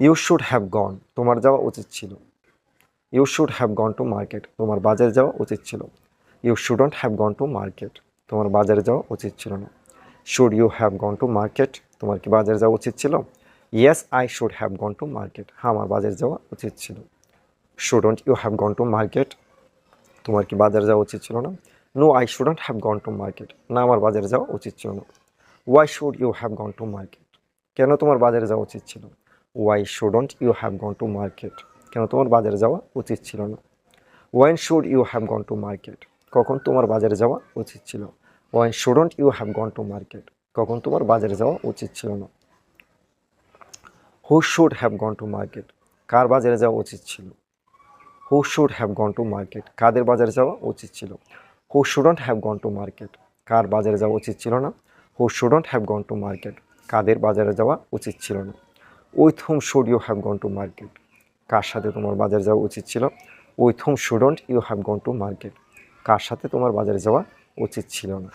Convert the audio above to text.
You should have গন, তোমার যাওয়া উচিত ছিল। You should have gone to market, তোমার বাজারে যাওয়া উচিত ছিল। You shouldn't have gone to market, তোমার বাজারে যাওয়া উচিত ছিল না। Should you have gone to market, তোমার কি বাজারে যাওয়া উচিত ছিল? Yes I should have gone to market, হ্যাঁ আমার বাজারে যাওয়া উচিত ছিল। Shouldn't you have gone to market, তোমার কি বাজারে যাওয়া উচিত ছিল না? No I shouldn't have gone to market, না আমার বাজারে যাওয়া উচিত ছিল না। Why should you have gone to market, কেন তোমার বাজারে যাওয়া উচিত ছিল? Why shouldn't you have gone to market, কেন তোমার বাজারে যাওয়া উচিত ছিল না। When should you have gone to market, কখন তোমার বাজারে যাওয়া উচিত ছিল। When shouldn't you have gone to market, কখন তোমার বাজারে যাওয়া উচিত ছিল না। Who should have gone to market, কার বাজারে যাওয়া উচিত ছিল। Who should have gone to market, কাদের বাজারে যাওয়া উচিত ছিল। Who shouldn't have gone to market, কার বাজারে যাওয়া উচিত ছিল না। Who shouldn't have gone to market, কাদের বাজারে যাওয়া উচিত ছিল না। With whom should you have gone to market, কার সাথে তোমার বাজারে যাওয়া উচিত ছিল। With whom shouldn't you have gone to market, কার সাথে তোমার বাজারে যাওয়া উচিত ছিল না।